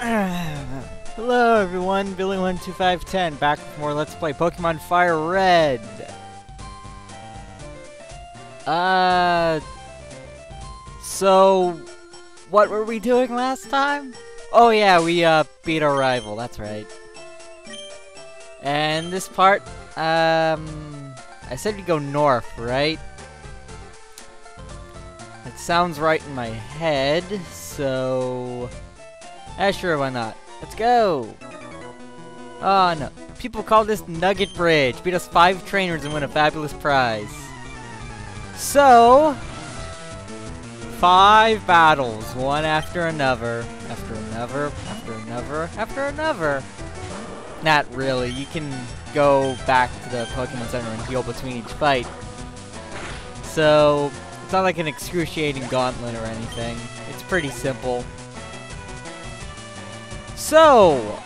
Hello everyone, Billy12510 back with more Let's Play Pokemon FireRed. So what were we doing last time? Oh yeah, we beat our rival, that's right. And this part, I said we go north, right? It sounds right in my head, so sure, why not? Let's go! Oh no. People call this Nugget Bridge. Beat us 5 trainers and win a fabulous prize. So 5 battles, one after another. After another, after another, after another. Not really. You can go back to the Pokemon Center and heal between each fight. So it's not like an excruciating gauntlet or anything. It's pretty simple. So,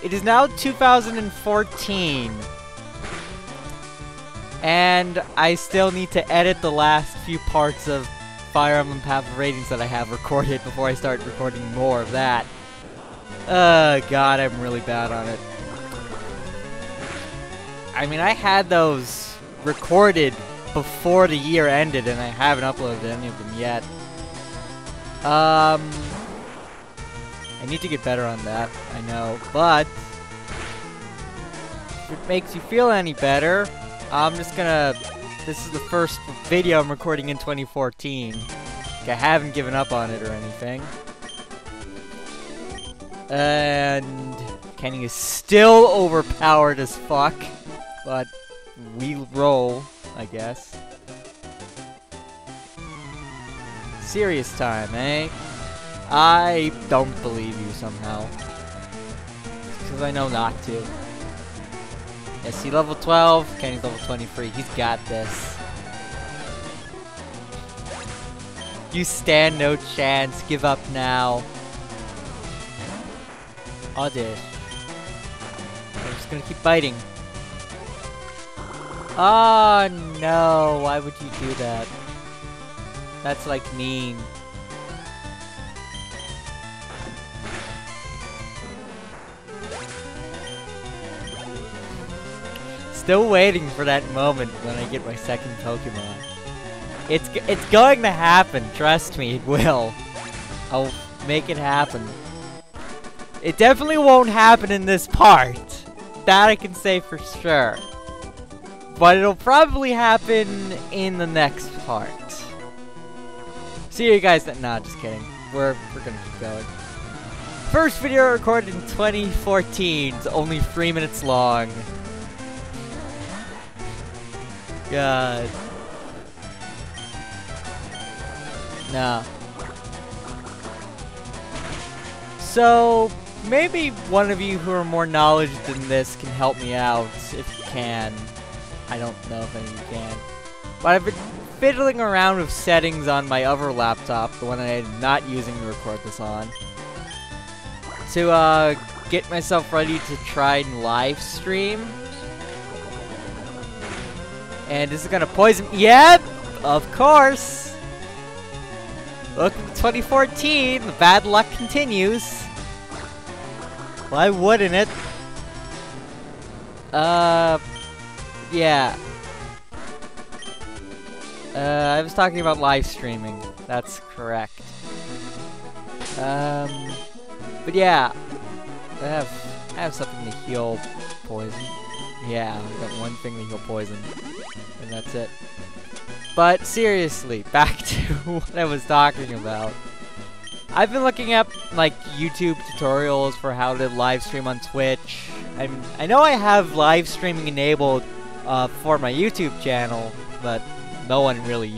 it is now 2014, and I still need to edit the last few parts of Fire Emblem Path of Radiance that I have recorded before I start recording more of that. God, I'm really bad on it. I mean, I had those recorded before the year ended, and I haven't uploaded any of them yet. I need to get better on that, I know, but if it makes you feel any better, I'm just gonna, this is the first video I'm recording in 2014. Like, I haven't given up on it or anything. And Kenny is still overpowered as fuck, but we roll, I guess. Serious time, eh? I don't believe you somehow. Because I know not to. Yeah, see, level 12, Kenny's level 23. He's got this. You stand no chance. Give up now. Oddish. I'm just gonna keep biting. Oh no, why would you do that? That's like mean. Still waiting for that moment when I get my second Pokemon. It's going to happen, trust me, it will. I'll make it happen. It definitely won't happen in this part. That I can say for sure. But it'll probably happen in the next part. See you guys then. Nah, just kidding. We're gonna keep going. First video recorded in 2014. It's only 3 minutes long. God. Nah. So, maybe one of you who are more knowledgeable than this can help me out, if you can. I don't know if any of you can. But I've been fiddling around with settings on my other laptop, the one I'm not using to record this on, to get myself ready to try and live stream. And this is gonna poison. Yep, of course. Welcome to 2014. The bad luck continues. Why wouldn't it? Yeah. I was talking about live streaming. That's correct. But yeah, I have something to heal poison. Yeah, I've got one thing to heal poison. And that's it. But seriously, back to what I was talking about. I've been looking up like YouTube tutorials for how to live stream on Twitch. I know I have live streaming enabled for my YouTube channel, but no one really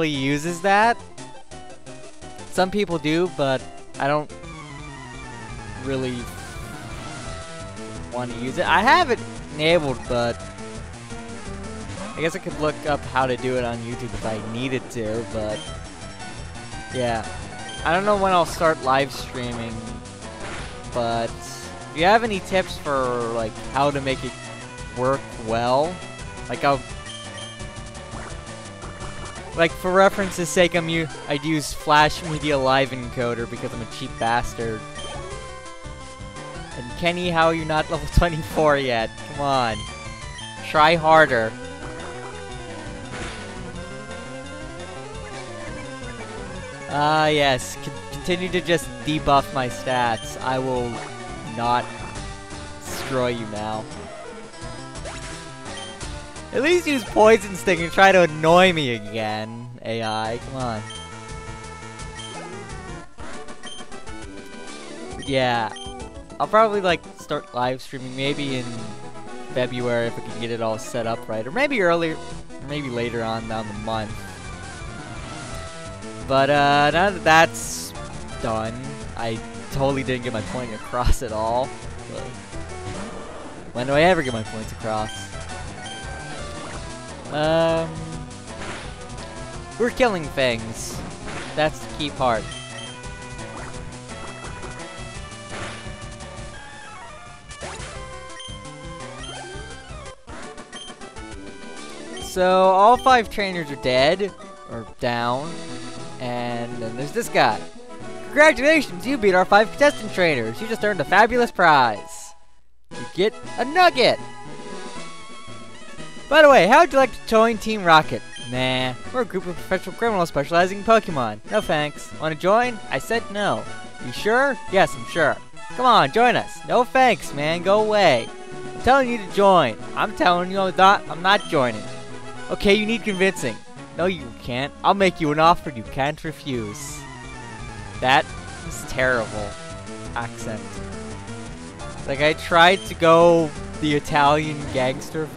uses that. Some people do, but I don't really want to use it. I have it enabled, but I guess I could look up how to do it on YouTube if I needed to, but yeah. I don't know when I'll start live streaming, but if you have any tips for like how to make it work well, like Like, for reference's sake, I'd use Flash Media Live Encoder because I'm a cheap bastard. And Kenny, how are you not level 24 yet? Come on. Try harder. Yes. Continue to just debuff my stats. I will not destroy you now. At least use Poison Sting and try to annoy me again, AI. Come on. But yeah. I'll probably, like, start live streaming maybe in February if I can get it all set up right. Or maybe earlier, or maybe later on down the month. But, now that that's done, I totally didn't get my point across at all. But when do I ever get my points across? We're killing things. That's the key part. So, all 5 trainers are dead, or down, and then there's this guy. Congratulations, you beat our 5 contestant trainers. You just earned a fabulous prize. You get a nugget. By the way, how would you like to join Team Rocket? Nah, we're a group of professional criminals specializing in Pokemon. No thanks. Want to join? I said no. You sure? Yes, I'm sure. Come on, join us. No thanks, man. Go away. I'm telling you to join. I'm telling you I'm not joining. Okay, you need convincing. No, you can't. I'll make you an offer you can't refuse. That is terrible accent. Like, I tried to go the Italian gangster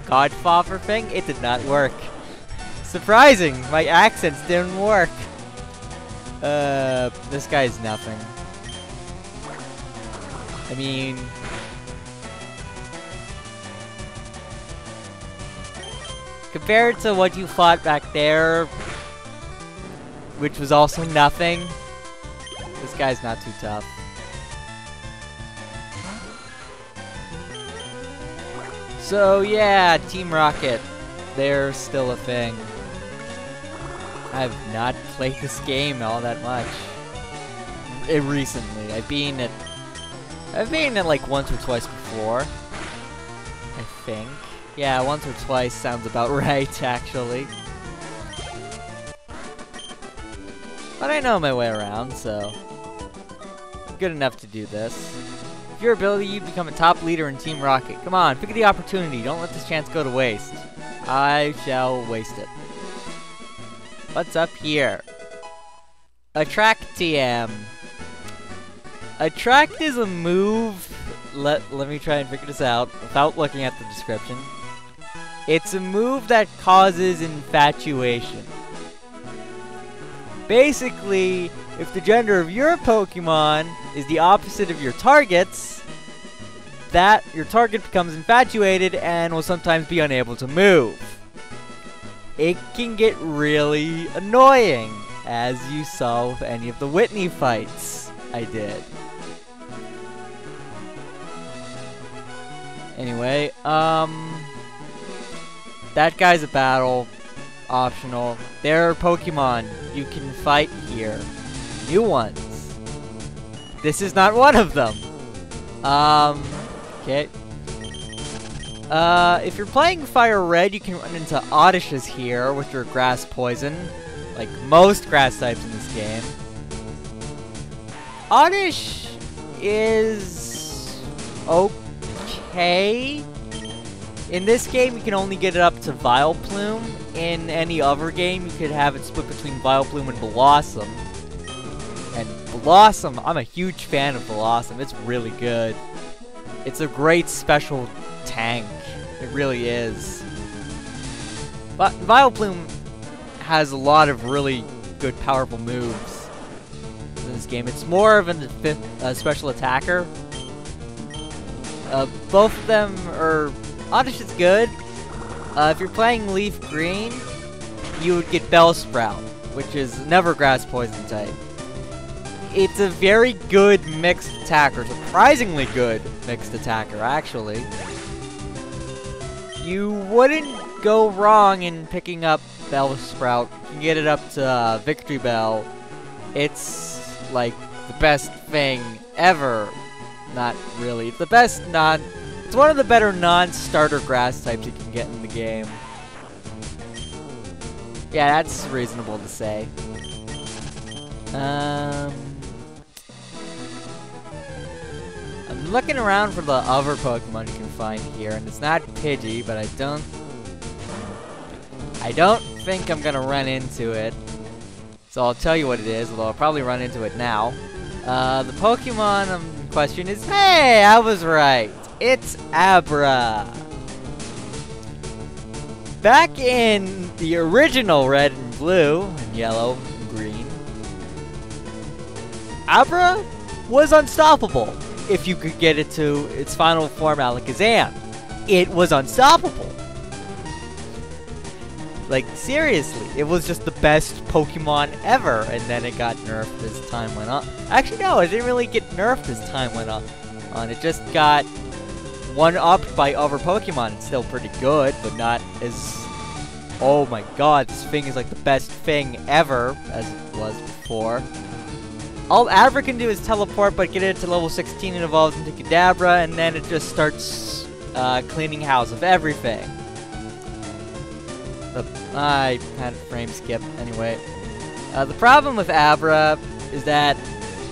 Godfather thing, it did not work. Surprising, my accents didn't work. This guy's nothing. I mean, compared to what you fought back there, which was also nothing, this guy's not too tough. So yeah, Team Rocket, they're still a thing. I've not played this game all that much. Recently, I've been it like once or twice before. I think. Yeah, once or twice sounds about right, actually. But I know my way around, so good enough to do this. With your ability, you become a top leader in Team Rocket. Come on, pick the opportunity. Don't let this chance go to waste. I shall waste it. What's up here? Attract TM. Attract is a move. Let me try and figure this out without looking at the description. It's a move that causes infatuation. Basically, if the gender of your Pokemon is the opposite of your target's, your target becomes infatuated and will sometimes be unable to move. It can get really annoying, as you saw with any of the Whitney fights I did. Anyway, that guy's a battle. Optional. There are Pokemon you can fight here. New ones. This is not one of them. Okay. If you're playing FireRed, you can run into Oddishes here, which are grass poison. Like most grass types in this game. Oddish is okay. In this game, you can only get it up to Vileplume. In any other game, you could have it split between Vileplume and Blossom. And Blossom, I'm a huge fan of Blossom. It's really good. It's a great special tank. It really is. But Vileplume has a lot of really good, powerful moves in this game. It's more of a special attacker. Both of them are... Oddish is good. If you're playing Leaf Green, you would get Bellsprout, which is never grass poison type. It's a very good mixed attacker, surprisingly good mixed attacker, actually. You wouldn't go wrong in picking up Bellsprout. You can get it up to Victory Bell. It's like the best thing ever. Not really. It's the best it's one of the better non-starter grass types you can get in the game. Yeah, that's reasonable to say. I'm looking around for the other Pokemon you can find here, and it's not Pidgey, but I don't think I'm gonna run into it. So I'll tell you what it is, although I'll probably run into it now. The Pokemon in question is, hey, I was right. It's Abra. Back in the original Red and Blue, and Yellow and Green, Abra was unstoppable if you could get it to its final form, Alakazam. It was unstoppable. Like, seriously, it was just the best Pokemon ever, and then it got nerfed as time went on. Actually, no, it didn't really get nerfed as time went on. It just got one-upped by other Pokemon. It's still pretty good, but not as... Oh my god, this thing is like the best thing ever, as it was before. All Abra can do is teleport, but get it to level 16 and evolves into Kadabra, and then it just starts cleaning house of everything. I had a frame skip. Anyway, the problem with Abra is that,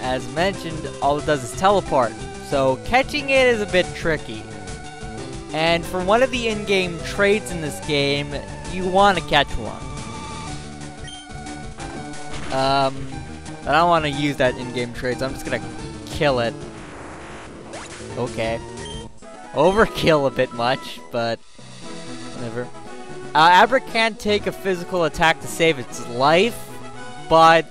as mentioned, all it does is teleport. So catching it is a bit tricky. And for one of the in-game traits in this game, you want to catch one. I don't want to use that in-game trait, so I'm just gonna kill it. Okay. Overkill a bit much, but whatever. Abra can take a physical attack to save its life, but...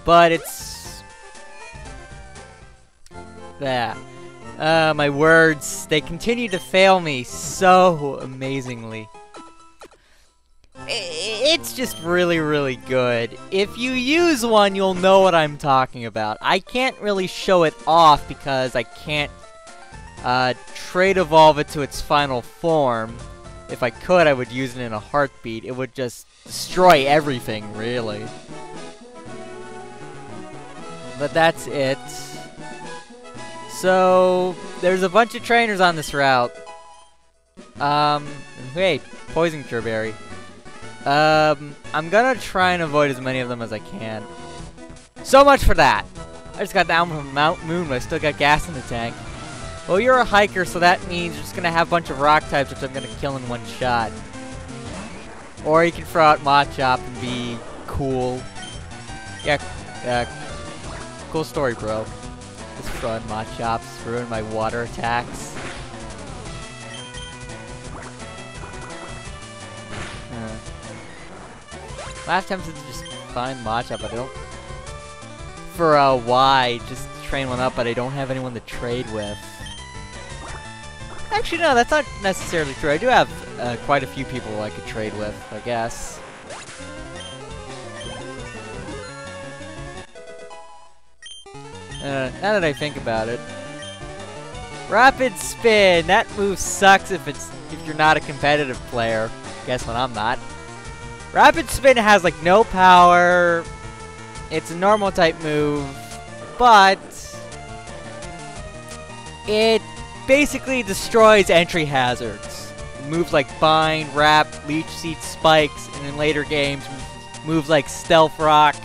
but it's... yeah. My words, they continue to fail me so amazingly. It's just really, really good. If you use one, you'll know what I'm talking about. I can't really show it off because I can't trade evolve it to its final form. If I could, I would use it in a heartbeat. It would just destroy everything, really. But that's it. So, there's a bunch of trainers on this route. Hey, Poison Curberry. I'm gonna try and avoid as many of them as I can. So much for that! I just got down from Mount Moon, but I still got gas in the tank. Well, you're a hiker, so that means you're just gonna have a bunch of rock types, which I'm gonna kill in one shot. Or you can throw out Machop and be cool. Yeah, cool story, bro. Just throwing Machops, ruin my water attacks. Last time to just find Machop, but I don't... For a Y, just train one up, but I don't have anyone to trade with. Actually, no, that's not necessarily true. I do have quite a few people I could trade with, I guess. Now that I think about it. Rapid Spin! That move sucks if you're not a competitive player. Guess when I'm not. Rapid Spin has like no power. It's a normal type move, but it basically destroys entry hazards. Moves like Bind, Wrap, Leech Seed, Spikes, and in later games, moves like Stealth Rock,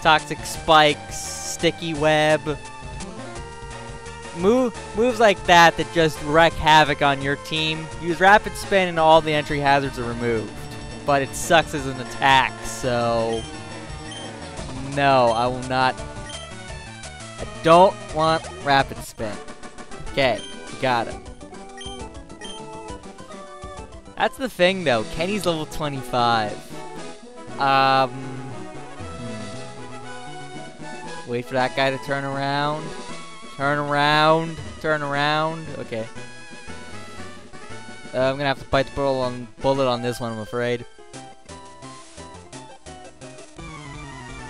Toxic Spikes, Sticky Web. Moves like that just wreak havoc on your team. Use Rapid Spin and all the entry hazards are removed. But it sucks as an attack, so... no, I will not... I don't want Rapid Spin. Okay, got it. That's the thing, though. Kenny's level 25. Wait for that guy to turn around. Turn around. Turn around. Okay. I'm gonna have to bite the bullet on this one, I'm afraid.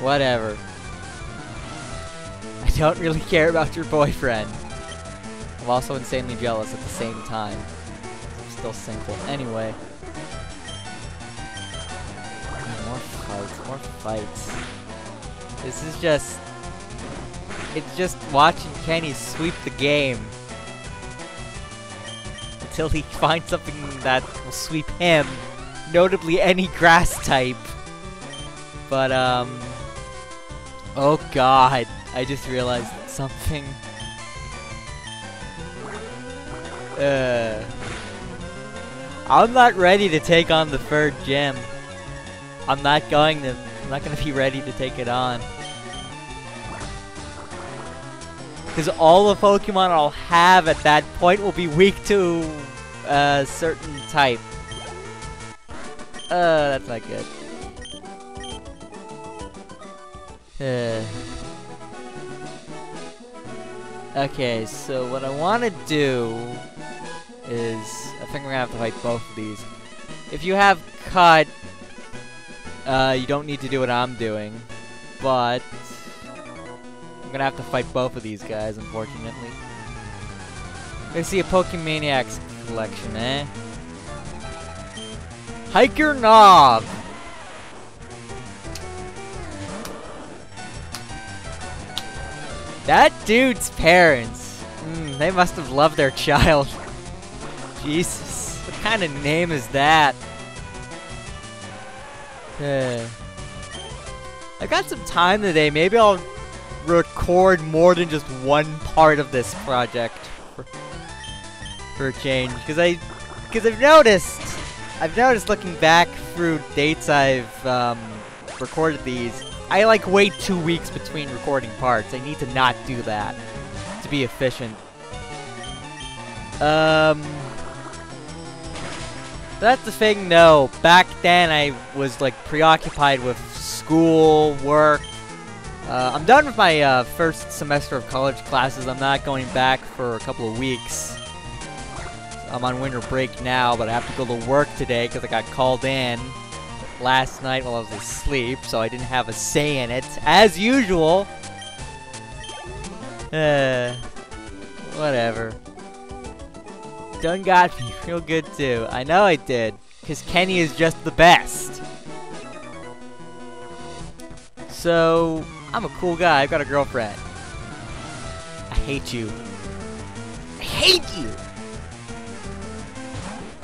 Whatever. I don't really care about your boyfriend. I'm also insanely jealous at the same time. I'm still single. Anyway. More fights, more fights. This is just... It's just watching Kenny sweep the game. Until he finds something that will sweep him. Notably any grass type. But, oh god. I just realized something. I'm not ready to take on the third gym. I'm not gonna be ready to take it on. Because all the Pokemon I'll have at that point will be weak to a certain type. That's not good. Okay, so what I want to do is... I think we're gonna have to fight both of these. If you have Cut, you don't need to do what I'm doing. But... I'm gonna have to fight both of these guys, unfortunately. Let's see a Pokemaniacs collection, eh? Hiker Knob! That dude's parents. They must have loved their child. Jesus. What kind of name is that? I got some time today. Maybe I'll record more than just one part of this project for a change. Because I've noticed looking back through dates I've recorded these, I like wait 2 weeks between recording parts. I need to not do that to be efficient. That's the thing though. Back then I was like preoccupied with school, work. I'm done with my first semester of college classes. I'm not going back for a couple of weeks. I'm on winter break now, but I have to go to work today because I got called in last night while I was asleep, so I didn't have a say in it, as usual. Whatever. Done got me real good too. I know I did, because Kenny is just the best. So, I'm a cool guy. I've got a girlfriend. I hate you. I hate you!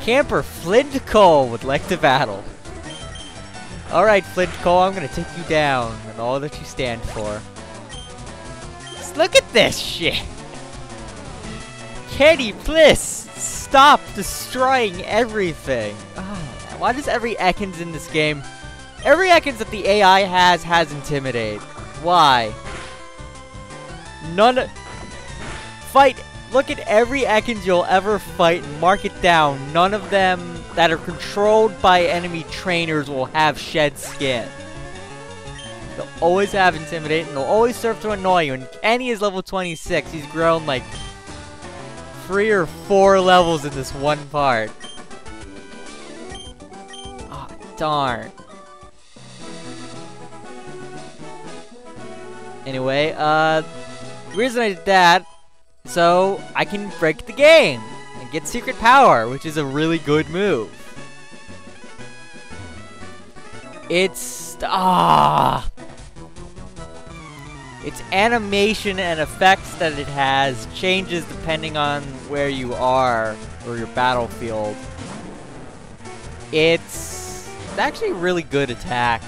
Camper Flint Cole would like to battle. Alright, Flint Cole, I'm gonna take you down and all that you stand for. Just look at this shit! Kenny, please stop destroying everything. Why does every Ekans in this game... Every Ekans that the AI has Intimidate. Why? Fight... Look at every Ekans you'll ever fight and mark it down. None of them that are controlled by enemy trainers will have shed skin. They'll always have Intimidate and they'll always serve to annoy you. And Kenny is level 26. He's grown like 3 or 4 levels in this one part. Oh, darn. Anyway, the reason I did that, so I can break the game and get secret power, which is a really good move. It's its animation and effects that it has changes depending on where you are or your battlefield. It's actually a really good attack.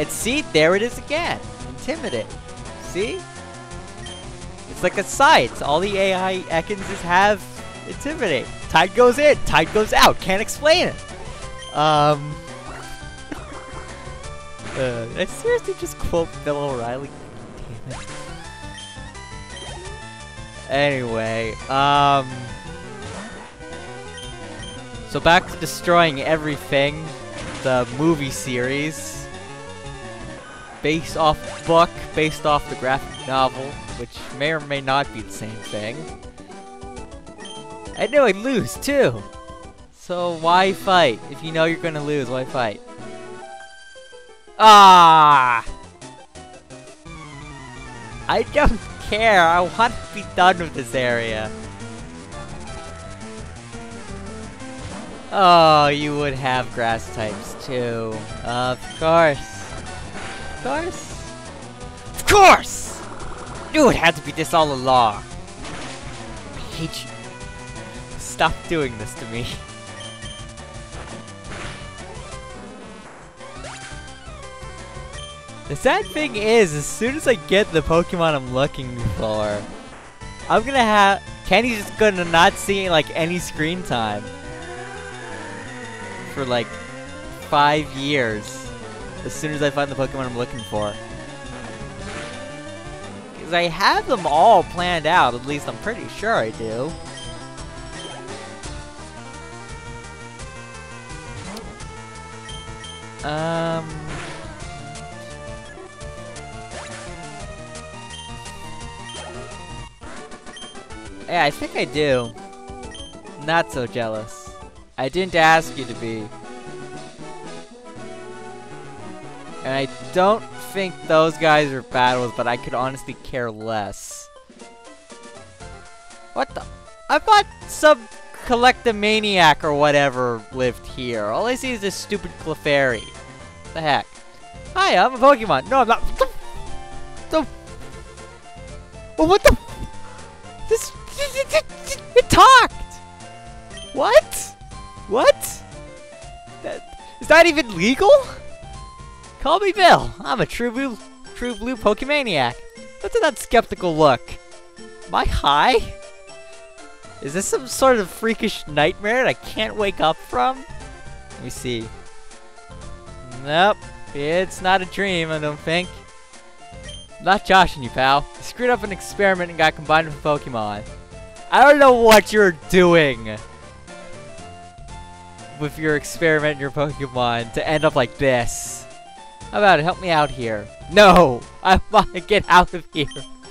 And see, there it is again. Intimidate. See? It's like a sight. All the AI Ekans have Intimidate. Tide goes in, tide goes out. Can't explain it. Did I seriously just quote Bill O'Reilly? Damn it. Anyway, so back to destroying everything. The movie series. Based off the book, based off the graphic novel, which may or may not be the same thing. I know I'd lose too. So why fight? If you know you're gonna lose, why fight? Ah! I don't care. I want to be done with this area. Oh, you would have grass types too. Of course. Of course. Of course! Knew it had to be this all along. I hate you. Stop doing this to me. The sad thing is, as soon as I get the Pokemon I'm looking for, I'm gonna have... Kenny's just gonna not see, like, any screen time. For, like, 5 years. As soon as I find the Pokemon I'm looking for. Because I have them all planned out, at least I'm pretty sure I do. Yeah, I think I do. Not so jealous. I didn't ask you to be. And I don't think those guys are battles, but I could honestly care less. What the? I thought some collectomaniac or whatever lived here. All I see is this stupid Clefairy. What the heck? Hi, I'm a Pokemon. No, I'm not. What the? This. It talked! What? What? Is that even legal? Call me Bill. I'm a true blue Pokemaniac. What's that skeptical look? Am I high? Is this some sort of freakish nightmare that I can't wake up from? Let me see. Nope. It's not a dream, I don't think. I'm not joshing you, pal. You screwed up an experiment and got combined with a Pokemon. I don't know what you're doing with your experiment and your Pokemon to end up like this. How about it? Help me out here. No! I want to get out of here.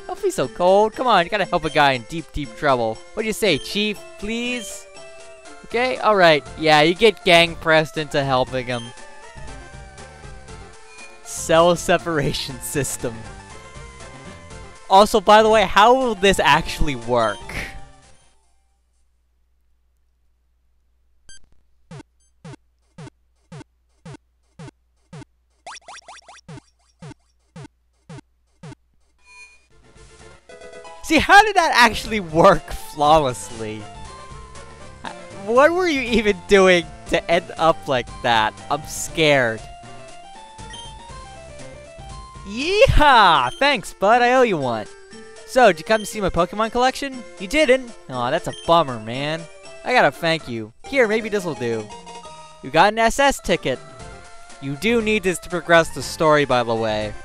Don't be so cold. Come on, you gotta help a guy in deep, deep trouble. What do you say, Chief? Please? Okay, alright. Yeah, you get gang pressed into helping him. Cell separation system. Also, by the way, how will this actually work? See, how did that actually work flawlessly? What were you even doing to end up like that? I'm scared. Yeehaw! Thanks, bud. I owe you one. So, did you come to see my Pokemon collection? You didn't? Aw, that's a bummer, man. I gotta thank you. Here, maybe this'll do. You got an SS ticket. You do need this to progress the story, by the way.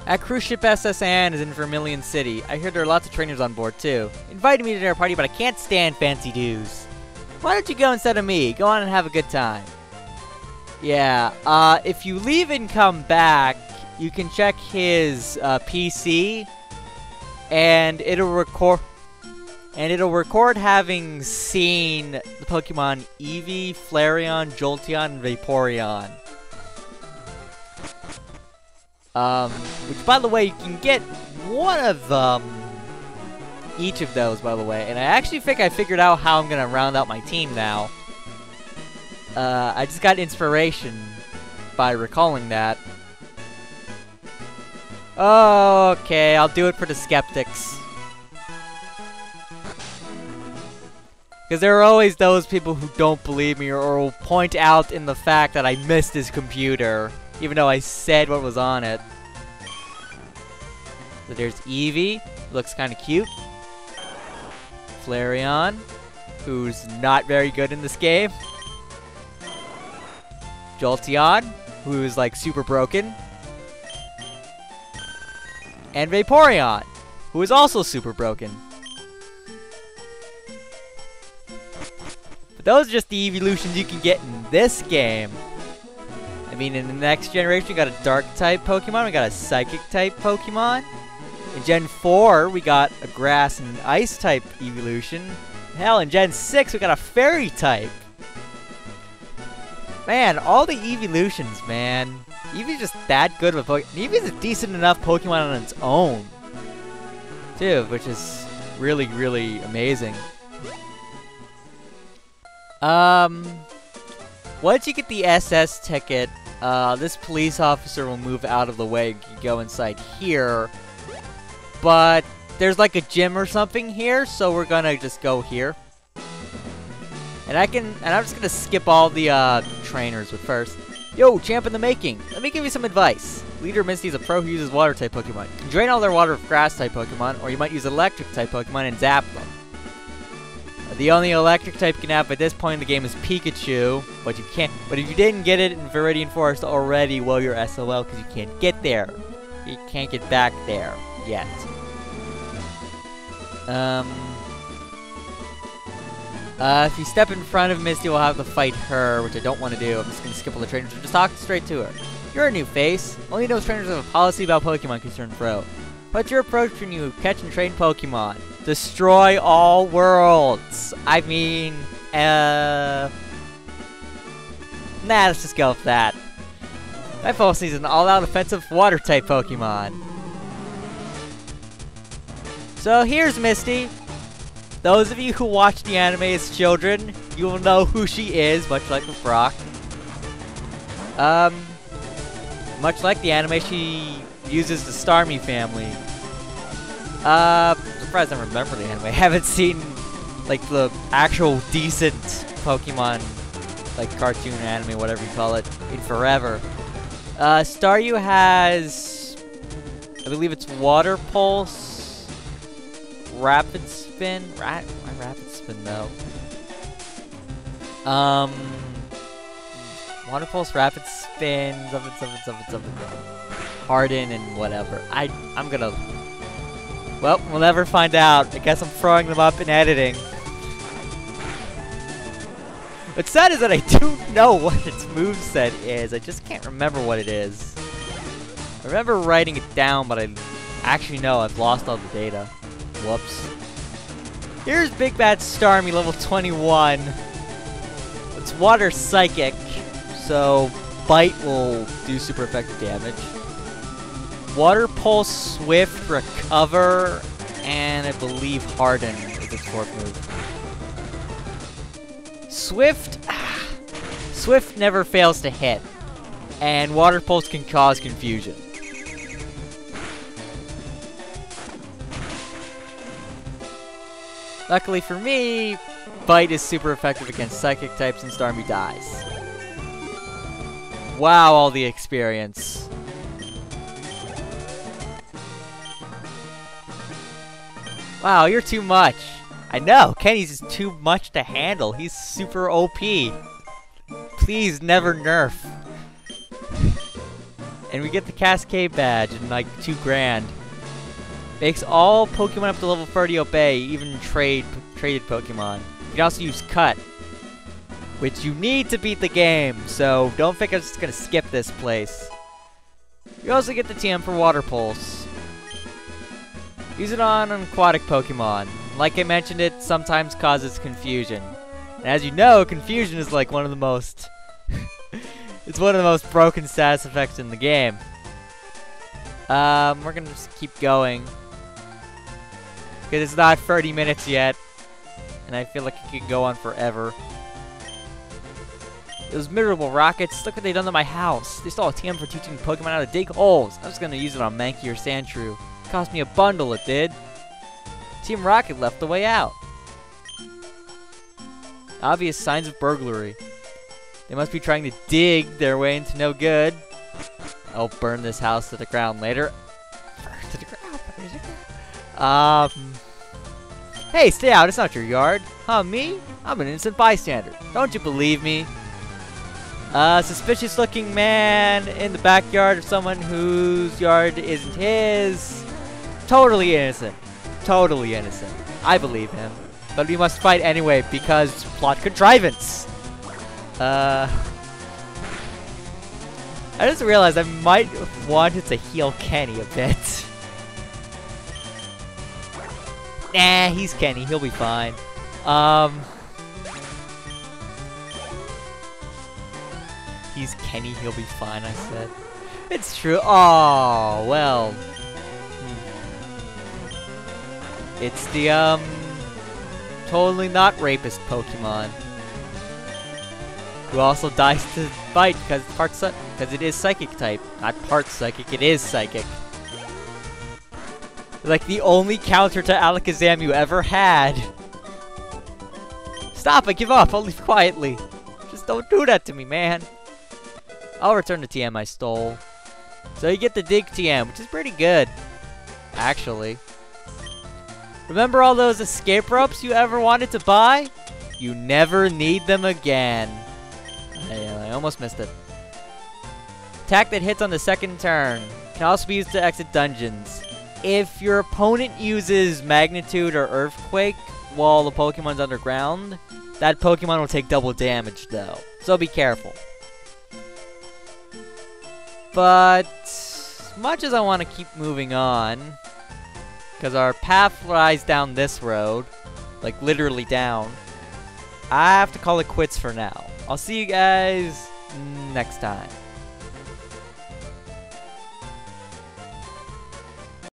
That cruise ship SS Anne is in Vermilion City. I hear there are lots of trainers on board, too. Invited me to their party, but I can't stand fancy dues. Why don't you go instead of me? Go on and have a good time. Yeah, if you leave and come back, you can check his PC, and it'll record having seen the Pokemon Eevee, Flareon, Jolteon, and Vaporeon. Which, by the way, you can get one of each of those, by the way. And I actually think I figured out how I'm gonna round out my team now. I just got inspiration by recalling that. Okay, I'll do it for the skeptics. Because there are always those people who don't believe me or will point out in the fact that I missed his computer, even though I said what was on it. So there's Eevee, looks kind of cute. Flareon, who's not very good in this game. Jolteon, who is like super broken. And Vaporeon, who is also super broken. But those are just the evolutions you can get in this game. I mean, in the next generation, we got a dark type Pokemon, we got a psychic type Pokemon. In Gen 4, we got a grass and ice type evolution. Hell, in Gen 6, we got a fairy type. Man, all the evolutions, man. Eevee's just that good of a Pokemon. Eevee's a decent enough Pokemon on its own. too, which is really, really amazing. Once you get the SS ticket, this police officer will move out of the way. You can go inside here, but there's like a gym or something here, so we're gonna just go here. And I'm just gonna skip all the trainers, but first, yo, champ in the making. Let me give you some advice. Leader Misty is a pro who uses water-type Pokemon. You can drain all their water with grass-type Pokemon, or you might use electric-type Pokemon and zap them. The only electric-type you can have at this point in the game is Pikachu, but you can't. But if you didn't get it in Viridian Forest already, well, you're SOL because you can't get there. You can't get back there yet. If you step in front of Misty, we'll have to fight her, which I don't want to do. I'm just going to skip all the trainers and just talk straight to her. You're a new face. Only those trainers have a policy about Pokemon concerned, bro. What's your approach when you catch and train Pokemon? Destroy all worlds. I mean, nah, let's just go with that. My policy is an all-out offensive water-type Pokemon. So here's Misty. Those of you who watch the anime as children, you will know who she is, much like with Brock. Much like the anime, she uses the Starmie family. I'm surprised I remember the anime. I haven't seen, like, the actual decent Pokemon, like, cartoon anime, whatever you call it, in forever. Staryu has, I believe it's Water Pulse, Rapid Spin, why Rapid Spin though? Water Pulse, Rapid Spin, something, Harden, and whatever. I'm gonna, well, we'll never find out. I guess I'm throwing them up in editing. What's sad is that I do know what its moveset is. I just can't remember what it is. I remember writing it down, but I actually know I've lost all the data. Whoops. Here's Big Bad Starmie, level 21. It's Water Psychic, so Bite will do super effective damage. Water Pulse, Swift, Recover, and I believe Harden is its fourth move. Swift never fails to hit, and Water Pulse can cause confusion. Luckily for me, Bite is super effective against Psychic types and Starmie dies. Wow, all the experience. Wow, you're too much. I know, Kenny's just too much to handle. He's super OP. Please never nerf. And we get the Cascade badge in like 2 grand. Makes all Pokemon up to level 30 obey, even traded Pokemon. You can also use Cut, which you need to beat the game, so don't think I'm just gonna skip this place. You also get the TM for Water Pulse. Use it on an aquatic Pokemon. Like I mentioned, it sometimes causes confusion. And as you know, confusion is like one of the most it's one of the most broken status effects in the game. We're gonna just keep going. Because it's not 30 minutes yet. And I feel like it could go on forever. Those miserable rockets, look what they done to my house. They stole a TM for teaching Pokemon how to dig holes. I was gonna use it on Mankey or Sandshrew. It cost me a bundle, it did. Team Rocket left the way out. Obvious signs of burglary. They must be trying to dig their way into no good. I'll burn this house to the ground later. Burn to the ground. Hey, stay out. It's not your yard. Huh, me? I'm an innocent bystander. Don't you believe me? Suspicious looking man in the backyard of someone whose yard isn't his. Totally innocent. Totally innocent. I believe him. But we must fight anyway because plot contrivance. I just realized I might have wanted to heal Kenny a bit. Nah, he's Kenny. He'll be fine. He's Kenny. He'll be fine, I said. It's true. Oh, well. It's the, totally not rapist Pokemon. Who also dies to fight because because it is psychic type. Not part psychic, it is psychic. Like the only counter to Alakazam you ever had. Stop, I give up, I'll leave quietly. Just don't do that to me, man. I'll return the TM I stole. So you get the Dig TM, which is pretty good. Actually. Remember all those escape ropes you ever wanted to buy? You never need them again. I almost missed it. Attack that hits on the second turn. Can also be used to exit dungeons. If your opponent uses Magnitude or Earthquake while the Pokemon's underground, that Pokemon will take double damage though. So be careful. But as much as I want to keep moving on, because our path lies down this road, like literally down, I have to call it quits for now. I'll see you guys next time.